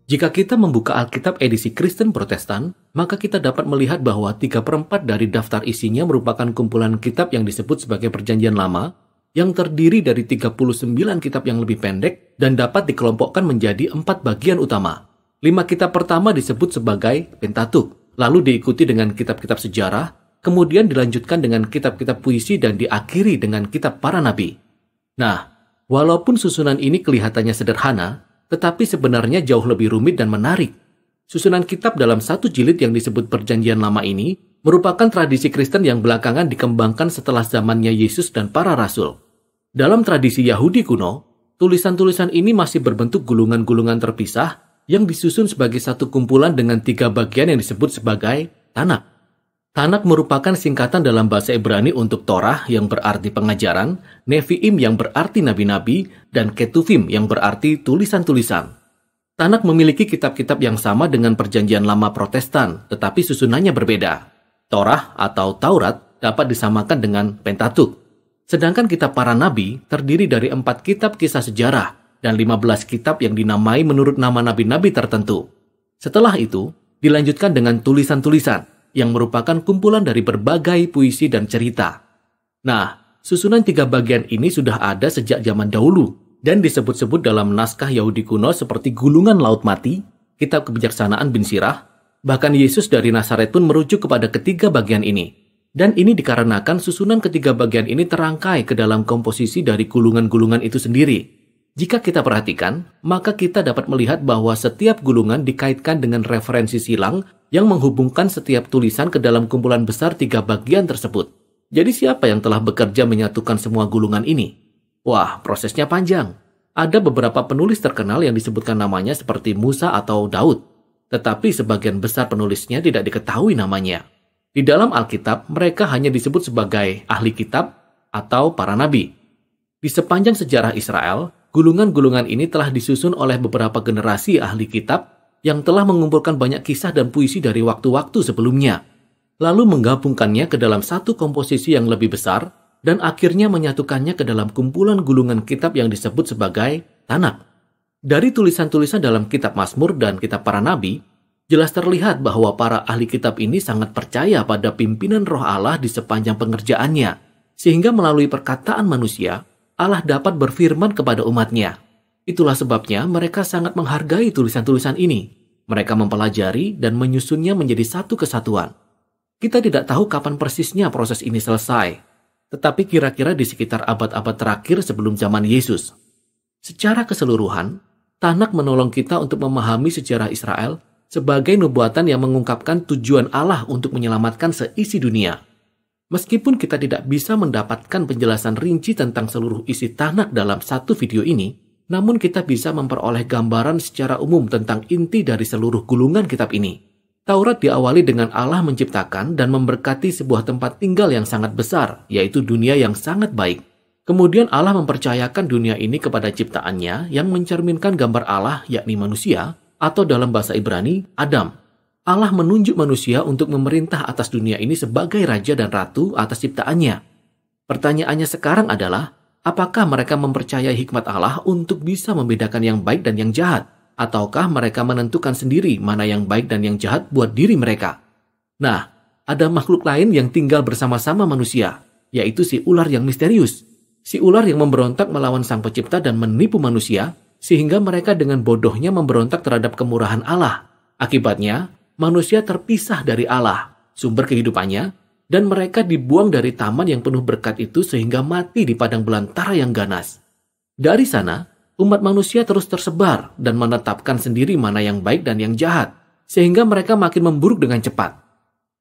Jika kita membuka Alkitab edisi Kristen Protestan, maka kita dapat melihat bahwa 3/4 dari daftar isinya merupakan kumpulan kitab yang disebut sebagai Perjanjian Lama, yang terdiri dari 39 kitab yang lebih pendek dan dapat dikelompokkan menjadi 4 bagian utama. 5 kitab pertama disebut sebagai Pentatuk, lalu diikuti dengan kitab-kitab sejarah, kemudian dilanjutkan dengan kitab-kitab puisi dan diakhiri dengan kitab para nabi. Nah, walaupun susunan ini kelihatannya sederhana, tetapi sebenarnya jauh lebih rumit dan menarik. Susunan kitab dalam satu jilid yang disebut Perjanjian Lama ini merupakan tradisi Kristen yang belakangan dikembangkan setelah zamannya Yesus dan para rasul. Dalam tradisi Yahudi kuno, tulisan-tulisan ini masih berbentuk gulungan-gulungan terpisah yang disusun sebagai satu kumpulan dengan 3 bagian yang disebut sebagai Tanak. Tanak merupakan singkatan dalam bahasa Ibrani untuk Torah yang berarti pengajaran, Nevi'im yang berarti nabi-nabi, dan Ketuvim yang berarti tulisan-tulisan. Tanak memiliki kitab-kitab yang sama dengan Perjanjian Lama Protestan, tetapi susunannya berbeda. Torah atau Taurat dapat disamakan dengan Pentatuk. Sedangkan kitab para nabi terdiri dari 4 kitab kisah sejarah dan 15 kitab yang dinamai menurut nama nabi-nabi tertentu. Setelah itu, dilanjutkan dengan tulisan-tulisan, yang merupakan kumpulan dari berbagai puisi dan cerita. Nah, susunan 3 bagian ini sudah ada sejak zaman dahulu dan disebut-sebut dalam naskah Yahudi kuno seperti Gulungan Laut Mati, Kitab Kebijaksanaan bin Sirah, bahkan Yesus dari Nazaret pun merujuk kepada ketiga bagian ini. Dan ini dikarenakan susunan ketiga bagian ini terangkai ke dalam komposisi dari gulungan-gulungan itu sendiri. Jika kita perhatikan, maka kita dapat melihat bahwa setiap gulungan dikaitkan dengan referensi silang yang menghubungkan setiap tulisan ke dalam kumpulan besar 3 bagian tersebut. Jadi siapa yang telah bekerja menyatukan semua gulungan ini? Wah, prosesnya panjang. Ada beberapa penulis terkenal yang disebutkan namanya seperti Musa atau Daud. Tetapi sebagian besar penulisnya tidak diketahui namanya. Di dalam Alkitab, mereka hanya disebut sebagai ahli kitab atau para nabi. Di sepanjang sejarah Israel, gulungan-gulungan ini telah disusun oleh beberapa generasi ahli kitab yang telah mengumpulkan banyak kisah dan puisi dari waktu-waktu sebelumnya, lalu menggabungkannya ke dalam satu komposisi yang lebih besar, dan akhirnya menyatukannya ke dalam kumpulan gulungan kitab yang disebut sebagai Tanak. Dari tulisan-tulisan dalam kitab Mazmur dan kitab para nabi, jelas terlihat bahwa para ahli kitab ini sangat percaya pada pimpinan Roh Allah di sepanjang pengerjaannya, sehingga melalui perkataan manusia, Allah dapat berfirman kepada umatnya. Itulah sebabnya mereka sangat menghargai tulisan-tulisan ini. Mereka mempelajari dan menyusunnya menjadi satu kesatuan. Kita tidak tahu kapan persisnya proses ini selesai, tetapi kira-kira di sekitar abad-abad terakhir sebelum zaman Yesus. Secara keseluruhan, Tanak menolong kita untuk memahami sejarah Israel sebagai nubuatan yang mengungkapkan tujuan Allah untuk menyelamatkan seisi dunia. Meskipun kita tidak bisa mendapatkan penjelasan rinci tentang seluruh isi Tanak dalam satu video ini, namun kita bisa memperoleh gambaran secara umum tentang inti dari seluruh gulungan kitab ini. Taurat diawali dengan Allah menciptakan dan memberkati sebuah tempat tinggal yang sangat besar, yaitu dunia yang sangat baik. Kemudian Allah mempercayakan dunia ini kepada ciptaannya yang mencerminkan gambar Allah, yakni manusia, atau dalam bahasa Ibrani, Adam. Allah menunjuk manusia untuk memerintah atas dunia ini sebagai raja dan ratu atas ciptaannya. Pertanyaannya sekarang adalah, apakah mereka mempercayai hikmat Allah untuk bisa membedakan yang baik dan yang jahat? Ataukah mereka menentukan sendiri mana yang baik dan yang jahat buat diri mereka? Nah, ada makhluk lain yang tinggal bersama-sama manusia, yaitu si ular yang misterius. Si ular yang memberontak melawan sang pencipta dan menipu manusia, sehingga mereka dengan bodohnya memberontak terhadap kemurahan Allah. Akibatnya, manusia terpisah dari Allah, sumber kehidupannya, dan mereka dibuang dari taman yang penuh berkat itu sehingga mati di padang belantara yang ganas. Dari sana, umat manusia terus tersebar dan menetapkan sendiri mana yang baik dan yang jahat, sehingga mereka makin memburuk dengan cepat.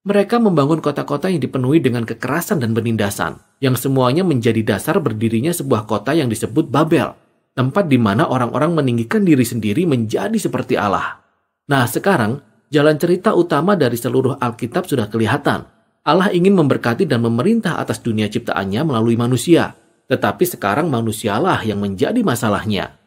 Mereka membangun kota-kota yang dipenuhi dengan kekerasan dan penindasan, yang semuanya menjadi dasar berdirinya sebuah kota yang disebut Babel, tempat di mana orang-orang meninggikan diri sendiri menjadi seperti Allah. Nah, sekarang, jalan cerita utama dari seluruh Alkitab sudah kelihatan. Allah ingin memberkati dan memerintah atas dunia ciptaannya melalui manusia. Tetapi sekarang manusialah yang menjadi masalahnya.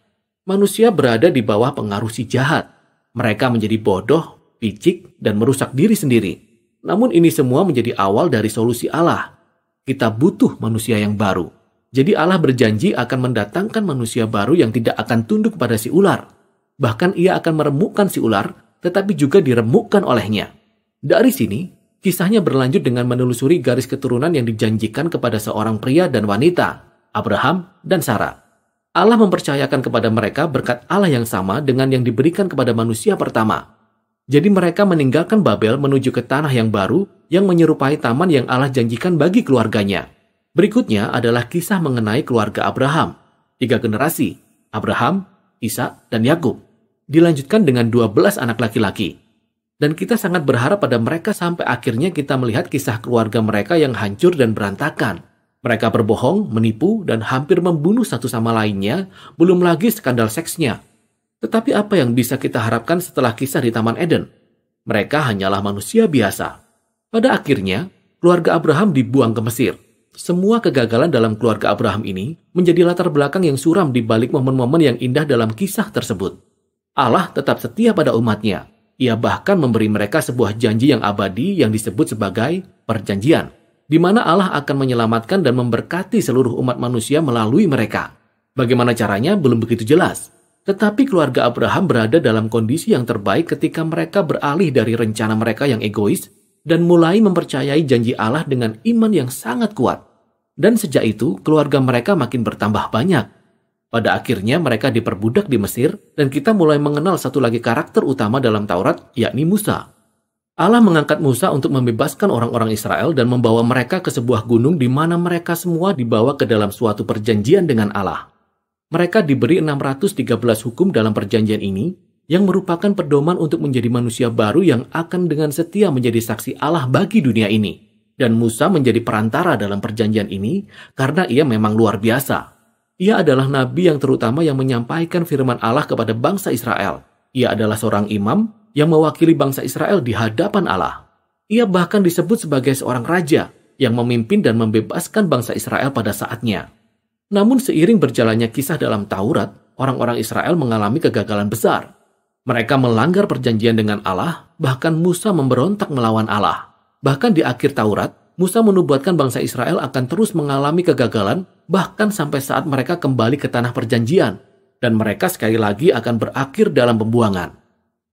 Manusia berada di bawah pengaruh si jahat. Mereka menjadi bodoh, picik, dan merusak diri sendiri. Namun ini semua menjadi awal dari solusi Allah. Kita butuh manusia yang baru. Jadi Allah berjanji akan mendatangkan manusia baru yang tidak akan tunduk pada si ular. Bahkan ia akan meremukkan si ular, tetapi juga diremukkan olehnya. Dari sini, kisahnya berlanjut dengan menelusuri garis keturunan yang dijanjikan kepada seorang pria dan wanita, Abraham dan Sarah. Allah mempercayakan kepada mereka berkat Allah yang sama dengan yang diberikan kepada manusia pertama. Jadi mereka meninggalkan Babel menuju ke tanah yang baru yang menyerupai taman yang Allah janjikan bagi keluarganya. Berikutnya adalah kisah mengenai keluarga Abraham. 3 generasi, Abraham, Ishak, dan Yakub. Dilanjutkan dengan 12 anak laki-laki. Dan kita sangat berharap pada mereka sampai akhirnya kita melihat kisah keluarga mereka yang hancur dan berantakan. Mereka berbohong, menipu, dan hampir membunuh satu sama lainnya, belum lagi skandal seksnya. Tetapi apa yang bisa kita harapkan setelah kisah di Taman Eden? Mereka hanyalah manusia biasa. Pada akhirnya, keluarga Abraham dibuang ke Mesir. Semua kegagalan dalam keluarga Abraham ini menjadi latar belakang yang suram di balik momen-momen yang indah dalam kisah tersebut. Allah tetap setia pada umatnya. Ia bahkan memberi mereka sebuah janji yang abadi yang disebut sebagai perjanjian, di mana Allah akan menyelamatkan dan memberkati seluruh umat manusia melalui mereka. Bagaimana caranya belum begitu jelas. Tetapi keluarga Abraham berada dalam kondisi yang terbaik ketika mereka beralih dari rencana mereka yang egois dan mulai mempercayai janji Allah dengan iman yang sangat kuat. Dan sejak itu, keluarga mereka makin bertambah banyak. Pada akhirnya mereka diperbudak di Mesir dan kita mulai mengenal satu lagi karakter utama dalam Taurat, yakni Musa. Allah mengangkat Musa untuk membebaskan orang-orang Israel dan membawa mereka ke sebuah gunung di mana mereka semua dibawa ke dalam suatu perjanjian dengan Allah. Mereka diberi 613 hukum dalam perjanjian ini yang merupakan pedoman untuk menjadi manusia baru yang akan dengan setia menjadi saksi Allah bagi dunia ini. Dan Musa menjadi perantara dalam perjanjian ini karena ia memang luar biasa. Ia adalah nabi yang terutama yang menyampaikan firman Allah kepada bangsa Israel. Ia adalah seorang imam yang mewakili bangsa Israel di hadapan Allah. Ia bahkan disebut sebagai seorang raja yang memimpin dan membebaskan bangsa Israel pada saatnya. Namun seiring berjalannya kisah dalam Taurat, orang-orang Israel mengalami kegagalan besar. Mereka melanggar perjanjian dengan Allah, bahkan Musa memberontak melawan Allah. Bahkan di akhir Taurat, Musa menubuatkan bangsa Israel akan terus mengalami kegagalan, bahkan sampai saat mereka kembali ke tanah perjanjian, dan mereka sekali lagi akan berakhir dalam pembuangan.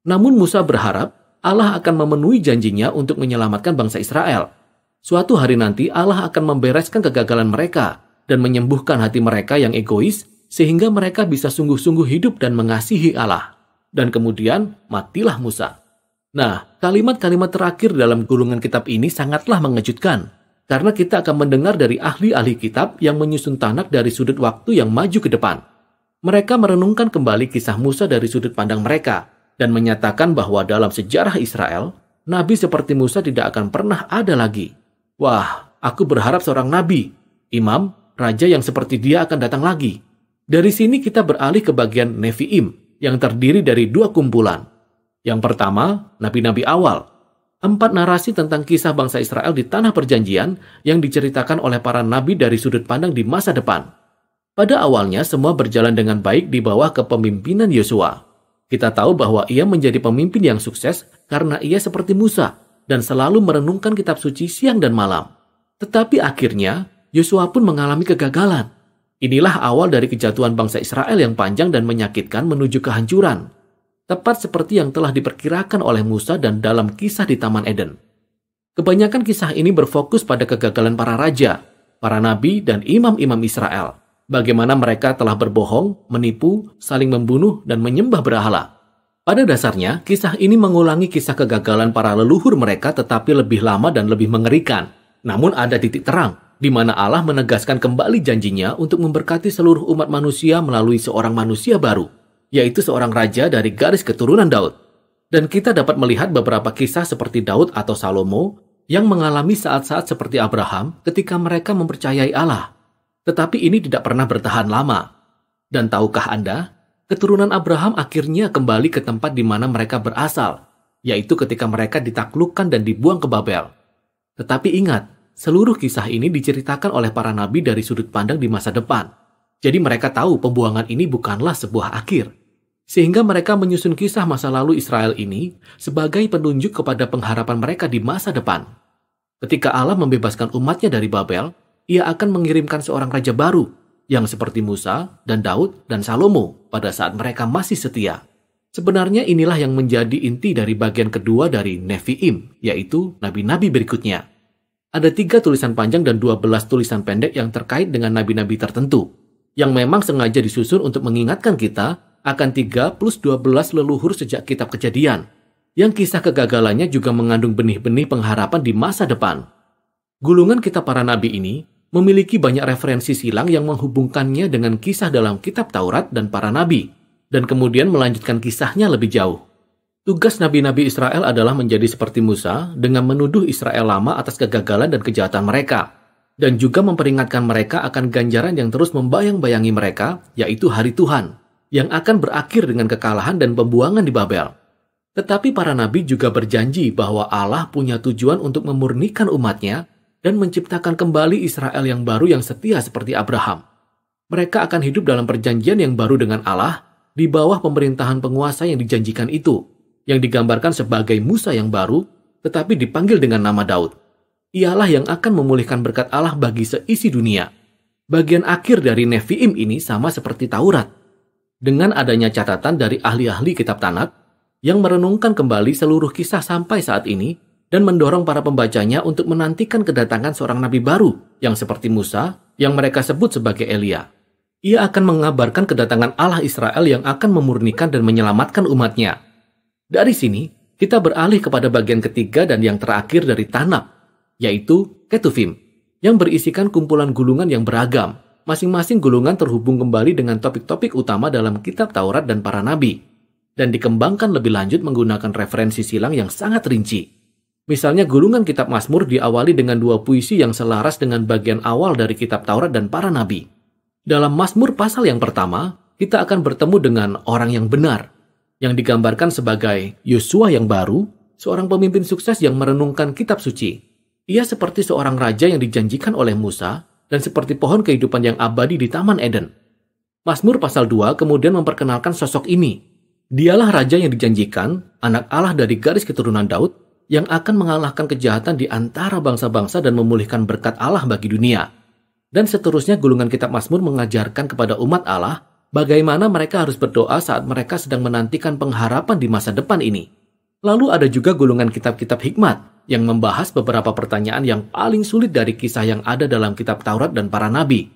Namun Musa berharap Allah akan memenuhi janjinya untuk menyelamatkan bangsa Israel. Suatu hari nanti Allah akan membereskan kegagalan mereka dan menyembuhkan hati mereka yang egois sehingga mereka bisa sungguh-sungguh hidup dan mengasihi Allah. Dan kemudian matilah Musa. Nah, kalimat-kalimat terakhir dalam gulungan kitab ini sangatlah mengejutkan karena kita akan mendengar dari ahli-ahli kitab yang menyusun tanak dari sudut waktu yang maju ke depan. Mereka merenungkan kembali kisah Musa dari sudut pandang mereka dan menyatakan bahwa dalam sejarah Israel, nabi seperti Musa tidak akan pernah ada lagi. Wah, aku berharap seorang nabi, imam, raja yang seperti dia akan datang lagi. Dari sini kita beralih ke bagian Nevi'im yang terdiri dari 2 kumpulan. Yang pertama, nabi-nabi awal. 4 narasi tentang kisah bangsa Israel di tanah perjanjian yang diceritakan oleh para nabi dari sudut pandang di masa depan. Pada awalnya semua berjalan dengan baik di bawah kepemimpinan Yosua. Kita tahu bahwa ia menjadi pemimpin yang sukses karena ia seperti Musa dan selalu merenungkan kitab suci siang dan malam. Tetapi akhirnya, Yosua pun mengalami kegagalan. Inilah awal dari kejatuhan bangsa Israel yang panjang dan menyakitkan menuju kehancuran. Tepat seperti yang telah diperkirakan oleh Musa dan dalam kisah di Taman Eden. Kebanyakan kisah ini berfokus pada kegagalan para raja, para nabi, dan imam-imam Israel. Bagaimana mereka telah berbohong, menipu, saling membunuh, dan menyembah berhala. Pada dasarnya, kisah ini mengulangi kisah kegagalan para leluhur mereka tetapi lebih lama dan lebih mengerikan. Namun ada titik terang, di mana Allah menegaskan kembali janjinya untuk memberkati seluruh umat manusia melalui seorang manusia baru, yaitu seorang raja dari garis keturunan Daud. Dan kita dapat melihat beberapa kisah seperti Daud atau Salomo yang mengalami saat-saat seperti Abraham ketika mereka mempercayai Allah. Tetapi ini tidak pernah bertahan lama. Dan tahukah Anda, keturunan Abraham akhirnya kembali ke tempat di mana mereka berasal, yaitu ketika mereka ditaklukkan dan dibuang ke Babel. Tetapi ingat, seluruh kisah ini diceritakan oleh para nabi dari sudut pandang di masa depan. Jadi mereka tahu pembuangan ini bukanlah sebuah akhir. Sehingga mereka menyusun kisah masa lalu Israel ini sebagai penunjuk kepada pengharapan mereka di masa depan. Ketika Allah membebaskan umatnya dari Babel, ia akan mengirimkan seorang raja baru yang seperti Musa dan Daud dan Salomo pada saat mereka masih setia. Sebenarnya inilah yang menjadi inti dari bagian kedua dari Nevi'im, yaitu nabi-nabi berikutnya. Ada 3 tulisan panjang dan 12 tulisan pendek yang terkait dengan nabi-nabi tertentu, yang memang sengaja disusun untuk mengingatkan kita akan 3 plus 12 leluhur sejak kitab Kejadian, yang kisah kegagalannya juga mengandung benih-benih pengharapan di masa depan. Gulungan kitab para nabi ini memiliki banyak referensi silang yang menghubungkannya dengan kisah dalam kitab Taurat dan para nabi, dan kemudian melanjutkan kisahnya lebih jauh. Tugas nabi-nabi Israel adalah menjadi seperti Musa dengan menuduh Israel lama atas kegagalan dan kejahatan mereka, dan juga memperingatkan mereka akan ganjaran yang terus membayang-bayangi mereka, yaitu hari Tuhan, yang akan berakhir dengan kekalahan dan pembuangan di Babel. Tetapi para nabi juga berjanji bahwa Allah punya tujuan untuk memurnikan umatnya dan menciptakan kembali Israel yang baru yang setia seperti Abraham. Mereka akan hidup dalam perjanjian yang baru dengan Allah di bawah pemerintahan penguasa yang dijanjikan itu, yang digambarkan sebagai Musa yang baru, tetapi dipanggil dengan nama Daud. Ialah yang akan memulihkan berkat Allah bagi seisi dunia. Bagian akhir dari Nevi'im ini sama seperti Taurat, dengan adanya catatan dari ahli-ahli kitab Tanakh, yang merenungkan kembali seluruh kisah sampai saat ini, dan mendorong para pembacanya untuk menantikan kedatangan seorang nabi baru, yang seperti Musa, yang mereka sebut sebagai Elia. Ia akan mengabarkan kedatangan Allah Israel yang akan memurnikan dan menyelamatkan umatnya. Dari sini, kita beralih kepada bagian ketiga dan yang terakhir dari Tanakh, yaitu Ketuvim, yang berisikan kumpulan gulungan yang beragam. Masing-masing gulungan terhubung kembali dengan topik-topik utama dalam kitab Taurat dan para nabi, dan dikembangkan lebih lanjut menggunakan referensi silang yang sangat rinci. Misalnya gulungan kitab Mazmur diawali dengan 2 puisi yang selaras dengan bagian awal dari kitab Taurat dan para nabi. Dalam Mazmur pasal yang pertama, kita akan bertemu dengan orang yang benar, yang digambarkan sebagai Yosua yang baru, seorang pemimpin sukses yang merenungkan kitab suci. Ia seperti seorang raja yang dijanjikan oleh Musa dan seperti pohon kehidupan yang abadi di Taman Eden. Mazmur pasal 2 kemudian memperkenalkan sosok ini. Dialah raja yang dijanjikan, anak Allah dari garis keturunan Daud, yang akan mengalahkan kejahatan di antara bangsa-bangsa dan memulihkan berkat Allah bagi dunia. Dan seterusnya gulungan kitab Mazmur mengajarkan kepada umat Allah bagaimana mereka harus berdoa saat mereka sedang menantikan pengharapan di masa depan ini. Lalu ada juga gulungan kitab-kitab hikmat yang membahas beberapa pertanyaan yang paling sulit dari kisah yang ada dalam kitab Taurat dan para nabi.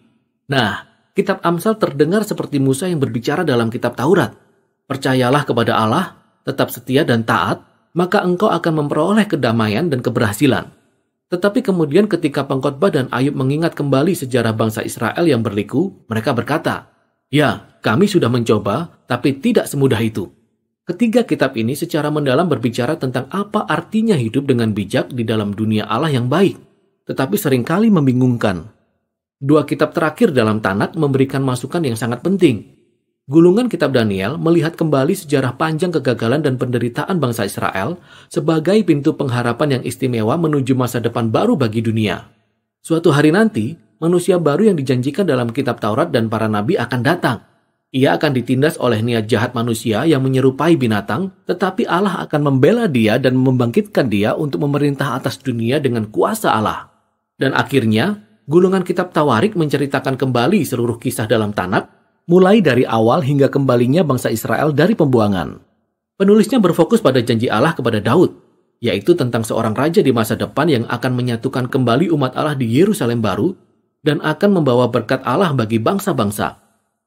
Nah, kitab Amsal terdengar seperti Musa yang berbicara dalam kitab Taurat. Percayalah kepada Allah, tetap setia dan taat, maka engkau akan memperoleh kedamaian dan keberhasilan. Tetapi kemudian ketika pengkhotbah dan Ayub mengingat kembali sejarah bangsa Israel yang berliku, mereka berkata, "Ya, kami sudah mencoba, tapi tidak semudah itu." Ketiga kitab ini secara mendalam berbicara tentang apa artinya hidup dengan bijak di dalam dunia Allah yang baik, tetapi seringkali membingungkan. 2 kitab terakhir dalam Tanakh memberikan masukan yang sangat penting. Gulungan kitab Daniel melihat kembali sejarah panjang kegagalan dan penderitaan bangsa Israel sebagai pintu pengharapan yang istimewa menuju masa depan baru bagi dunia. Suatu hari nanti, manusia baru yang dijanjikan dalam kitab Taurat dan para nabi akan datang. Ia akan ditindas oleh niat jahat manusia yang menyerupai binatang, tetapi Allah akan membela dia dan membangkitkan dia untuk memerintah atas dunia dengan kuasa Allah. Dan akhirnya, gulungan kitab Tawarik menceritakan kembali seluruh kisah dalam Tanakh, mulai dari awal hingga kembalinya bangsa Israel dari pembuangan. Penulisnya berfokus pada janji Allah kepada Daud, yaitu tentang seorang raja di masa depan yang akan menyatukan kembali umat Allah di Yerusalem baru dan akan membawa berkat Allah bagi bangsa-bangsa.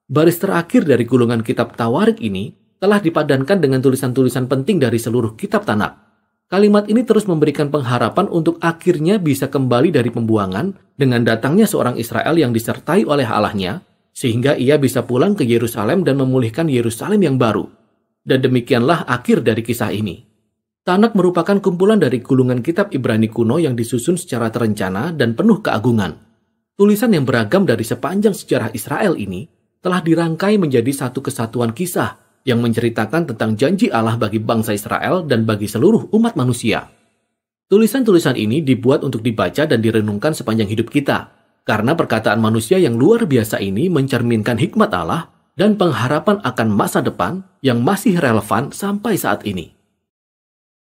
Baris terakhir dari gulungan kitab Tawarik ini telah dipadankan dengan tulisan-tulisan penting dari seluruh kitab Tanakh. Kalimat ini terus memberikan pengharapan untuk akhirnya bisa kembali dari pembuangan dengan datangnya seorang Israel yang disertai oleh Allahnya, sehingga ia bisa pulang ke Yerusalem dan memulihkan Yerusalem yang baru. Dan demikianlah akhir dari kisah ini. Tanakh merupakan kumpulan dari gulungan kitab Ibrani kuno yang disusun secara terencana dan penuh keagungan. Tulisan yang beragam dari sepanjang sejarah Israel ini telah dirangkai menjadi satu kesatuan kisah yang menceritakan tentang janji Allah bagi bangsa Israel dan bagi seluruh umat manusia. Tulisan-tulisan ini dibuat untuk dibaca dan direnungkan sepanjang hidup kita, karena perkataan manusia yang luar biasa ini mencerminkan hikmat Allah dan pengharapan akan masa depan yang masih relevan sampai saat ini.